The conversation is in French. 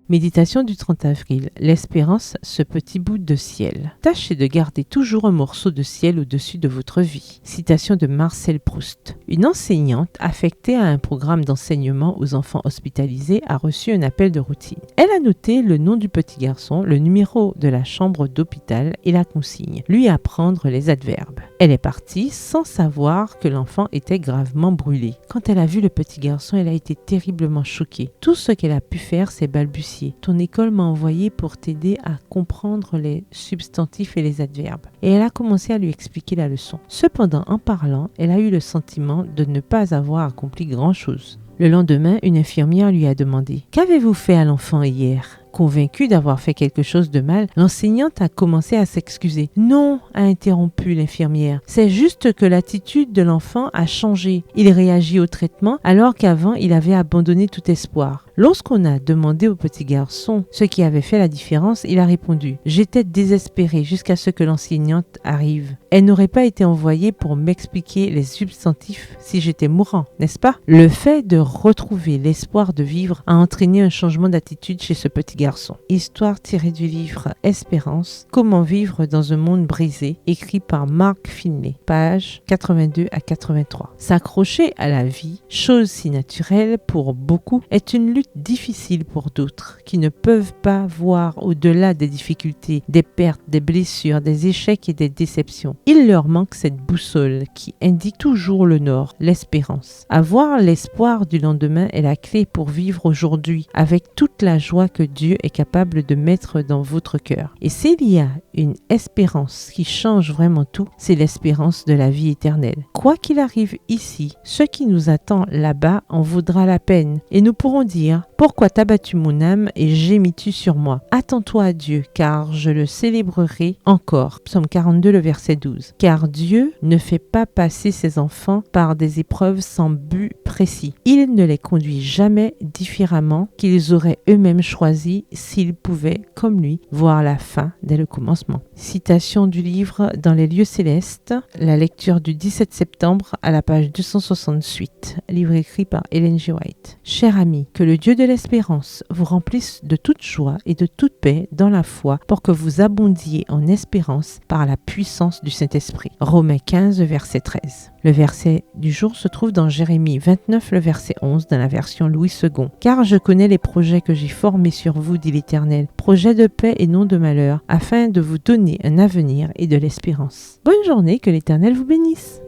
Méditation du 30 avril. L'espérance, ce petit bout de ciel. Tâchez de garder toujours un morceau de ciel au-dessus de votre vie. Citation de Marcel Proust. Une enseignante affectée à un programme d'enseignement aux enfants hospitalisés a reçu un appel de routine. Elle a noté le nom du petit garçon, le numéro de la chambre d'hôpital et la consigne. Lui apprendre les adverbes. Elle est partie sans savoir que l'enfant était gravement brûlé. Quand elle a vu le petit garçon, elle a été terriblement choquée. Tout ce qu'elle a pu faire, c'est balbutier. Ton école m'a envoyé pour t'aider à comprendre les substantifs et les adverbes. Et elle a commencé à lui expliquer la leçon. Cependant, en parlant, elle a eu le sentiment de ne pas avoir accompli grand-chose. Le lendemain, une infirmière lui a demandé « Qu'avez-vous fait à l'enfant hier ?» Convaincue d'avoir fait quelque chose de mal, l'enseignante a commencé à s'excuser. « Non » a interrompu l'infirmière. « C'est juste que l'attitude de l'enfant a changé. Il réagit au traitement alors qu'avant il avait abandonné tout espoir. » Lorsqu'on a demandé au petit garçon ce qui avait fait la différence, il a répondu « J'étais désespéré jusqu'à ce que l'enseignante arrive. Elle n'aurait pas été envoyée pour m'expliquer les substantifs si j'étais mourant, n'est-ce pas ?» Le fait de retrouver l'espoir de vivre a entraîné un changement d'attitude chez ce petit garçon. Histoire tirée du livre Espérance, comment vivre dans un monde brisé, écrit par Mark Finlay, pages 82 à 83. S'accrocher à la vie, chose si naturelle pour beaucoup, est une lutte difficile pour d'autres qui ne peuvent pas voir au-delà des difficultés, des pertes, des blessures, des échecs et des déceptions. Il leur manque cette boussole qui indique toujours le nord, l'espérance. Avoir l'espoir du lendemain est la clé pour vivre aujourd'hui avec toute la joie que Dieu est capable de mettre dans votre cœur. Et s'il y a une espérance qui change vraiment tout, c'est l'espérance de la vie éternelle. Quoi qu'il arrive ici, ce qui nous attend là-bas en vaudra la peine et nous pourrons dire « Pourquoi t'as battu mon âme et gémis-tu sur moi? Attends-toi à Dieu, car je le célébrerai encore. » Psaume 42, le verset 12. Car Dieu ne fait pas passer ses enfants par des épreuves sans but précis. Il ne les conduit jamais différemment qu'ils auraient eux-mêmes choisi s'ils pouvaient, comme lui, voir la fin dès le commencement. Citation du livre Dans les lieux célestes, la lecture du 17 septembre à la page 268, livre écrit par Ellen G. White. Cher ami, que le Dieu de l'espérance vous remplisse de toute joie et de toute paix dans la foi pour que vous abondiez en espérance par la puissance du Saint-Esprit. Romains 15, verset 13. Le verset du jour se trouve dans Jérémie 29, le verset 11, dans la version Louis II. « Car je connais les projets que j'ai formés sur vous, dit l'Éternel, projets de paix et non de malheur, afin de vous donner un avenir et de l'espérance. » Bonne journée, que l'Éternel vous bénisse.